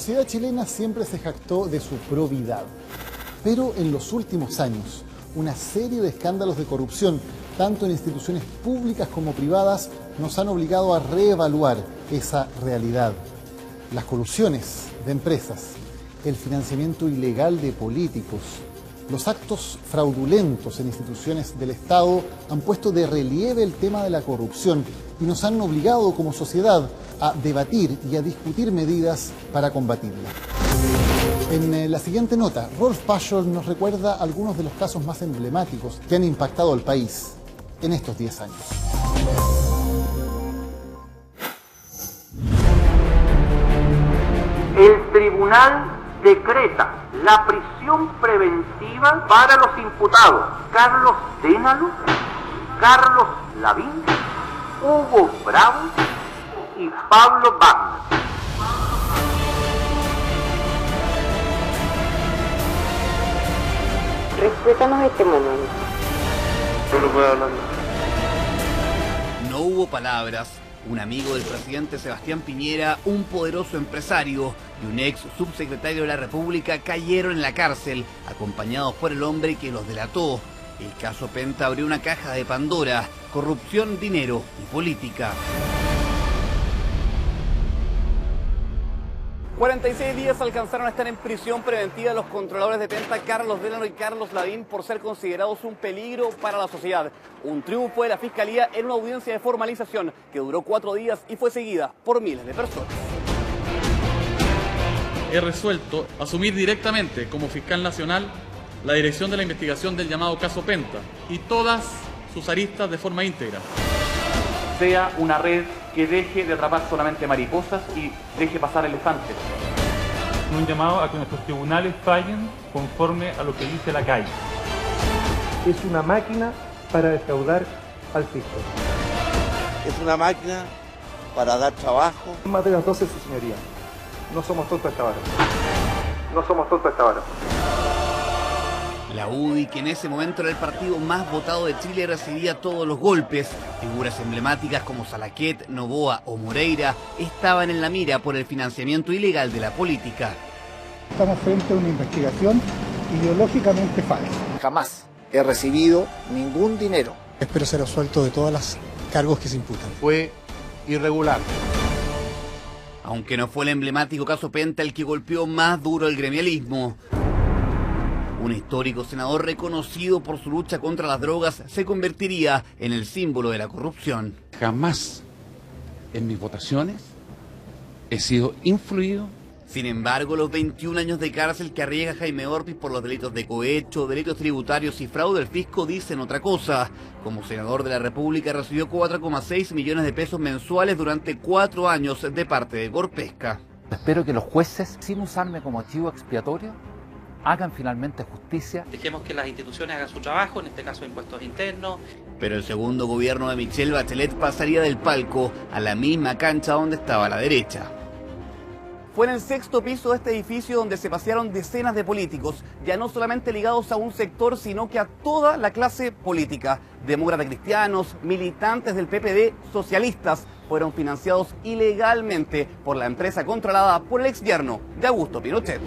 sociedad chilena siempre se jactó de su probidad, pero en los últimos años una serie de escándalos de corrupción, tanto en instituciones públicas como privadas, nos han obligado a reevaluar esa realidad. Las colusiones de empresas, el financiamiento ilegal de políticos, los actos fraudulentos en instituciones del Estado han puesto de relieve el tema de la corrupción y nos han obligado como sociedad a debatir y a discutir medidas para combatirla. En la siguiente nota, Rolf Paschel nos recuerda algunos de los casos más emblemáticos que han impactado al país en estos 10 años. El tribunal decreta la prisión preventiva para los imputados Carlos Dénalo, Carlos Lavín, Hugo Bravo y Pablo Wagner. Respétanos este momento. Solo puedo hablar. No hubo palabras. Un amigo del presidente Sebastián Piñera, un poderoso empresario y un ex subsecretario de la República cayeron en la cárcel, acompañados por el hombre que los delató. El caso Penta abrió una caja de Pandora: corrupción, dinero y política. 46 días alcanzaron a estar en prisión preventiva los controladores de Penta, Carlos Dénalo y Carlos Lavín, por ser considerados un peligro para la sociedad. Un triunfo de la Fiscalía en una audiencia de formalización que duró 4 días y fue seguida por miles de personas. He resuelto asumir directamente como fiscal nacional la dirección de la investigación del llamado caso Penta y todas sus aristas de forma íntegra. Sea una red que deje de atrapar solamente mariposas y deje pasar elefantes. Un llamado a que nuestros tribunales fallen conforme a lo que dice la calle. Es una máquina para defraudar al fisco. Es una máquina para dar trabajo. Mateo 12, su señoría. No somos tontos esta hora. No somos tontos esta hora. La UDI, que en ese momento era el partido más votado de Chile, recibía todos los golpes. Figuras emblemáticas como Salaquet, Noboa o Moreira estaban en la mira por el financiamiento ilegal de la política. Estamos frente a una investigación ideológicamente falsa. Jamás he recibido ningún dinero. Espero ser absuelto de todos los cargos que se imputan. Fue irregular. Aunque no fue el emblemático caso Penta el que golpeó más duro el gremialismo. Un histórico senador reconocido por su lucha contra las drogas se convertiría en el símbolo de la corrupción. Jamás en mis votaciones he sido influido. Sin embargo, los 21 años de cárcel que arriesga Jaime Orpiz por los delitos de cohecho, delitos tributarios y fraude al fisco dicen otra cosa. Como senador de la República recibió 4,6 millones de pesos mensuales durante 4 años de parte de Corpesca. Espero que los jueces, sin usarme como chivo expiatorio, hagan finalmente justicia. Dejemos que las instituciones hagan su trabajo, en este caso impuestos internos. Pero el segundo gobierno de Michelle Bachelet pasaría del palco a la misma cancha donde estaba la derecha. Fue en el 6º piso de este edificio donde se pasearon decenas de políticos, ya no solamente ligados a un sector, sino que a toda la clase política. Demócratas cristianos, militantes del PPD, socialistas, fueron financiados ilegalmente por la empresa controlada por el exyerno de Augusto Pinochet.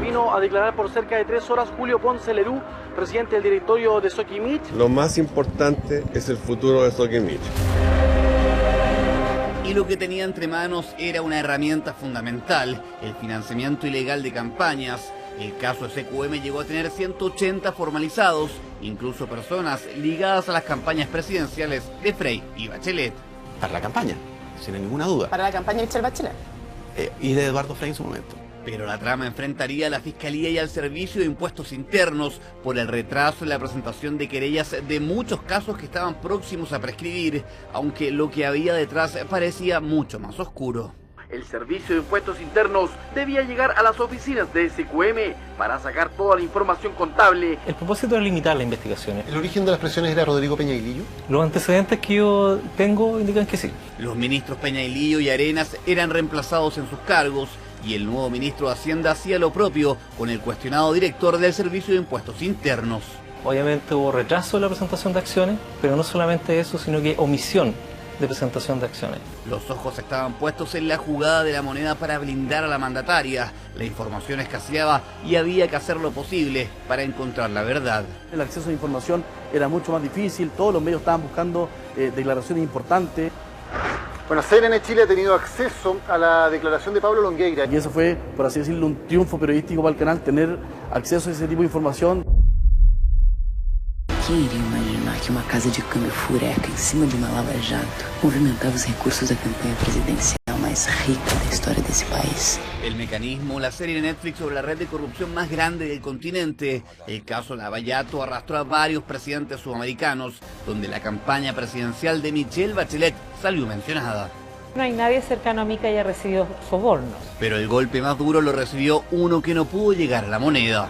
Vino a declarar por cerca de 3 horas Julio Ponce Lerú, presidente del directorio de Soquimich. Lo más importante es el futuro de Soquimich. Y lo que tenía entre manos era una herramienta fundamental: el financiamiento ilegal de campañas. El caso SQM llegó a tener 180 formalizados, incluso personas ligadas a las campañas presidenciales de Frey y Bachelet. Para la campaña, sin ninguna duda. Para la campaña de Michelle Bachelet. Y de Eduardo Frey en su momento. Pero la trama enfrentaría a la Fiscalía y al Servicio de Impuestos Internos por el retraso en la presentación de querellas de muchos casos que estaban próximos a prescribir, aunque lo que había detrás parecía mucho más oscuro. El Servicio de Impuestos Internos debía llegar a las oficinas de SQM para sacar toda la información contable. El propósito era limitar las investigaciones. ¿El origen de las presiones era Rodrigo Peña y Lillo? Los antecedentes que yo tengo indican que sí. Los ministros Peña y Lillo y Arenas eran reemplazados en sus cargos, y el nuevo ministro de Hacienda hacía lo propio con el cuestionado director del Servicio de Impuestos Internos. Obviamente hubo retraso en la presentación de acciones, pero no solamente eso, sino que omisión de presentación de acciones. Los ojos estaban puestos en la jugada de la moneda para blindar a la mandataria. La información escaseaba y había que hacer lo posible para encontrar la verdad. El acceso a información era mucho más difícil, todos los medios estaban buscando declaraciones importantes. Bueno, CNN Chile ha tenido acceso a la declaración de Pablo Longueira. Y eso fue, por así decirlo, un triunfo periodístico para el canal, tener acceso a ese tipo de información. Quem iria imaginar que uma casa de câmbio fureca em cima de uma lava-jato movimentava os recursos da campanha presidencial mais rica da história desse país? El Mecanismo, la serie de Netflix sobre la red de corrupción más grande del continente. El caso Lava-Jato arrastró a varios presidentes sudamericanos, donde la campaña presidencial de Michelle Bachelet salió mencionada. No hay nadie cercano a mí que haya recibido sobornos. Pero el golpe más duro lo recibió uno que no pudo llegar a la moneda.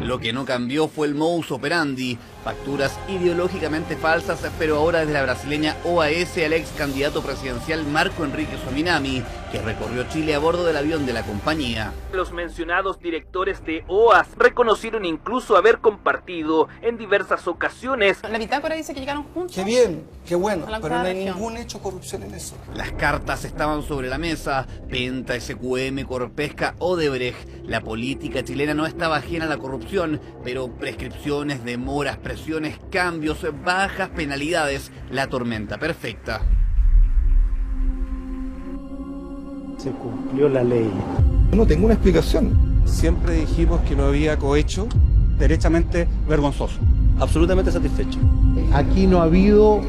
Lo que no cambió fue el modus operandi, facturas ideológicamente falsas, pero ahora desde la brasileña OAS al ex candidato presidencial Marco Enrique Sominami, que recorrió Chile a bordo del avión de la compañía. Los mencionados directores de OAS reconocieron incluso haber compartido en diversas ocasiones. La bitácora dice que llegaron juntos. Qué bien, qué bueno, pero no hay región. ningún hecho de corrupción en eso. Las cartas estaban sobre la mesa: Penta, SQM, Corpesca, Odebrecht. La política chilena no estaba ajena a la corrupción, pero prescripciones, demoras, presiones, cambios, bajas penalidades, la tormenta perfecta. Se cumplió la ley. No tengo una explicación. Siempre dijimos que no había cohecho. Derechamente vergonzoso. Absolutamente satisfecho. Aquí no ha habido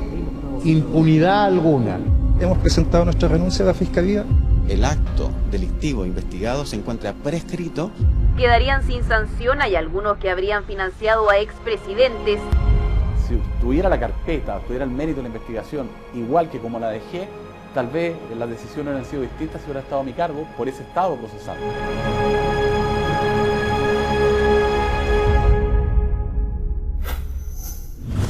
impunidad alguna. Hemos presentado nuestra renuncia a la Fiscalía. El acto delictivo investigado se encuentra prescrito. Quedarían sin sanción, hay algunos que habrían financiado a expresidentes. Si tuviera la carpeta, tuviera el mérito de la investigación, igual que como la dejé, tal vez las decisiones hubieran sido distintas si hubiera estado a mi cargo por ese estado procesal.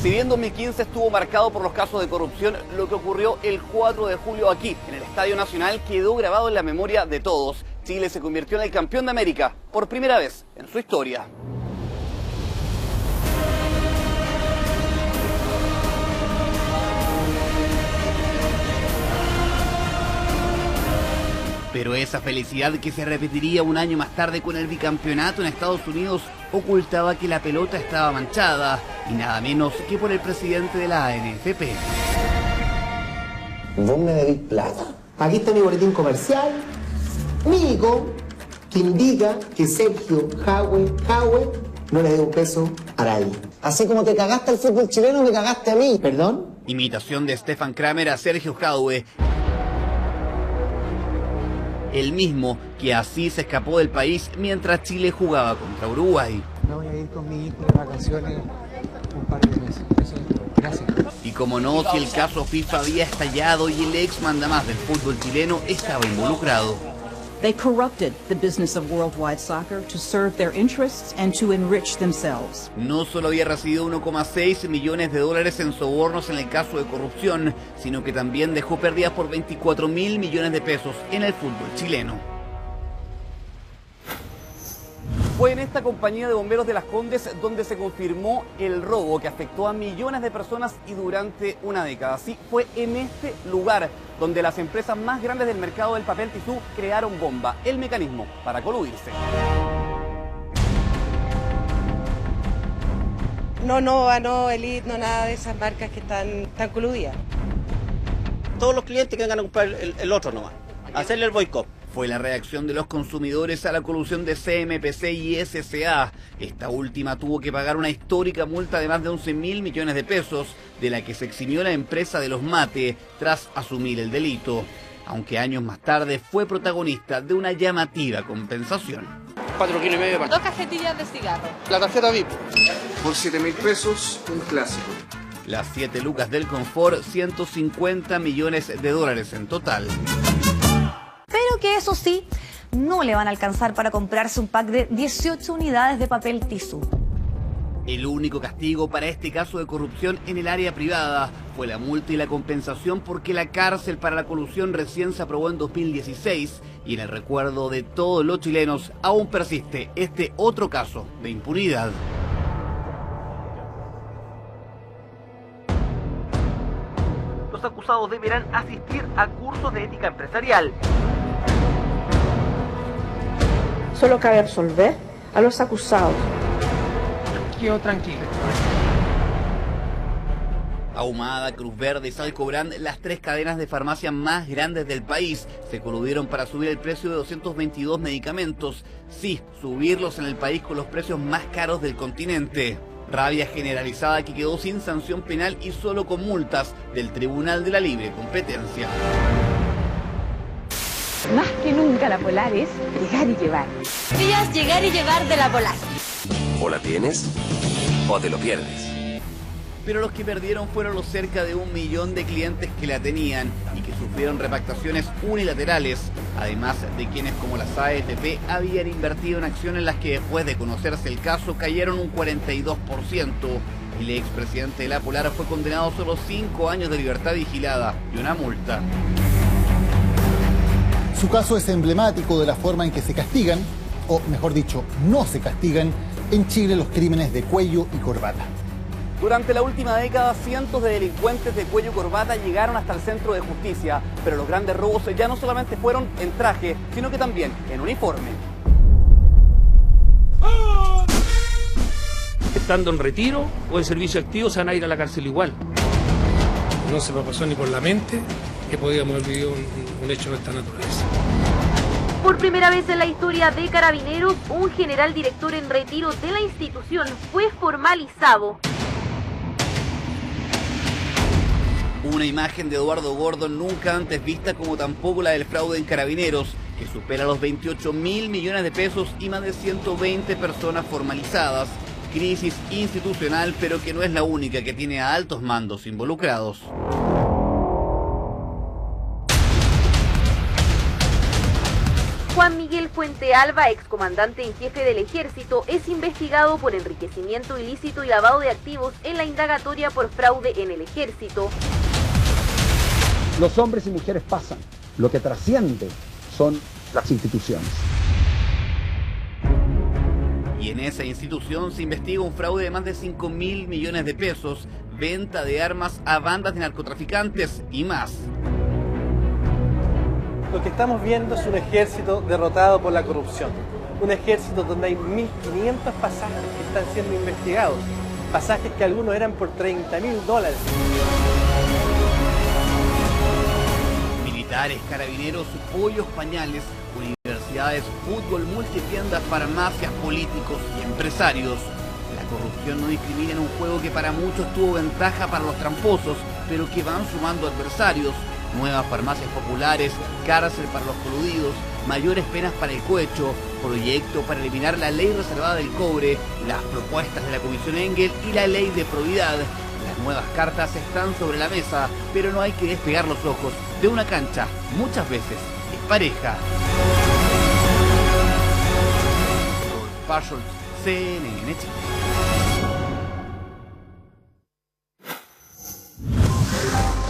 Si bien 2015 estuvo marcado por los casos de corrupción, lo que ocurrió el 4 de julio aquí, en el Estadio Nacional, quedó grabado en la memoria de todos. Chile se convirtió en el campeón de América por primera vez en su historia. Pero esa felicidad, que se repetiría un año más tarde con el bicampeonato en Estados Unidos, ocultaba que la pelota estaba manchada, y nada menos que por el presidente de la ANFP. Vos me debís plata. Aquí está mi boletín comercial, único, que indica que Sergio Jadwe no le dé un peso a nadie. Así como te cagaste al fútbol chileno, me cagaste a mí. ¿Perdón? Imitación de Stefan Kramer a Sergio Jadwe. El mismo que así se escapó del país mientras Chile jugaba contra Uruguay. Me voy a ir con mi hijo de vacaciones un par de meses. Gracias. Y como no, si el caso FIFA había estallado y el ex mandamás del fútbol chileno estaba involucrado. They corrupted the business of worldwide soccer to serve their interests and to enrich themselves. No solo había recibido 1,6 millones de dólares en sobornos en el caso de corrupción, sino que también dejó pérdidas por 24.000 millones de pesos en el fútbol chileno. Fue en esta compañía de bomberos de Las Condes donde se confirmó el robo que afectó a millones de personas y durante una década. Sí, fue en este lugar donde las empresas más grandes del mercado del papel tisú crearon Bomba, el mecanismo para coludirse. No Nova, no Elite, no nada de esas marcas que están coludidas. Todos los clientes que vengan a comprar el otro nomás. Hacerle el boicot. Fue la reacción de los consumidores a la colusión de CMPC y SCA. Esta última tuvo que pagar una histórica multa de más de 11.000 millones de pesos, de la que se eximió la empresa de los Mate tras asumir el delito. Aunque años más tarde fue protagonista de una llamativa compensación. 4,5 kilos de pan. 2 cajetillas de cigarro. La tarjeta VIP. Por 7.000 pesos, un clásico. Las 7 lucas del confort, 150 millones de dólares en total. Pero que eso sí, no le van a alcanzar para comprarse un pack de 18 unidades de papel tisú. El único castigo para este caso de corrupción en el área privada fue la multa y la compensación, porque la cárcel para la colusión recién se aprobó en 2016 y en el recuerdo de todos los chilenos aún persiste este otro caso de impunidad. acusados deberán asistir a cursos de ética empresarial. Solo cabe absolver a los acusados. Quedo tranquilo. Ahumada, Cruz Verde y Salcobrand, las 3 cadenas de farmacia más grandes del país, se coludieron para subir el precio de 222 medicamentos. Sí, subirlos en el país con los precios más caros del continente. Rabia generalizada que quedó sin sanción penal y solo con multas del Tribunal de la Libre Competencia. Más que nunca la Polar es llegar y llevar. Ella es llegar y llevar de la Polar. O la tienes o te lo pierdes. Pero los que perdieron fueron los cerca de 1 millón de clientes que la tenían y que sufrieron repactaciones unilaterales, además de quienes como las AFP habían invertido en acciones en las que después de conocerse el caso cayeron un 42%. El expresidente de la Polar fue condenado a solo 5 años de libertad vigilada y una multa. Su caso es emblemático de la forma en que se castigan, o mejor dicho, no se castigan, en Chile los crímenes de cuello y corbata. Durante la última década, cientos de delincuentes de cuello y corbata llegaron hasta el centro de justicia, pero los grandes robos ya no solamente fueron en traje, sino que también en uniforme. Estando en retiro o en servicio activo se van a ir a la cárcel igual. No se me pasó ni por la mente que podíamos haber vivido un hecho de esta naturaleza. Por primera vez en la historia de Carabineros, un general director en retiro de la institución fue formalizado. Una imagen de Eduardo Gordon nunca antes vista, como tampoco la del fraude en Carabineros, que supera los 28.000 millones de pesos y más de 120 personas formalizadas. Crisis institucional, pero que no es la única que tiene a altos mandos involucrados. Juan Miguel Fuente Alba, excomandante en jefe del Ejército, es investigado por enriquecimiento ilícito y lavado de activos en la indagatoria por fraude en el Ejército. Los hombres y mujeres pasan, lo que trasciende son las instituciones. Y en esa institución se investiga un fraude de más de 5.000 millones de pesos, venta de armas a bandas de narcotraficantes y más. Lo que estamos viendo es un ejército derrotado por la corrupción. Un ejército donde hay 1.500 pasajes que están siendo investigados. Pasajes que algunos eran por $30.000. Militares, carabineros, pollos, pañales, universidades, fútbol, multitiendas, farmacias, políticos y empresarios. La corrupción no discrimina en un juego que para muchos tuvo ventaja para los tramposos, pero que van sumando adversarios. Nuevas farmacias populares, cárcel para los coludidos, mayores penas para el cohecho, proyecto para eliminar la ley reservada del cobre, las propuestas de la Comisión Engel y la ley de probidad. Las nuevas cartas están sobre la mesa, pero no hay que despegar los ojos de una cancha, muchas veces es pareja. CNN Chile.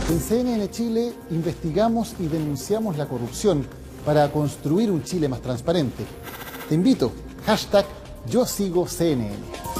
En CNN Chile investigamos y denunciamos la corrupción para construir un Chile más transparente. Te invito, #YoSigoCNN.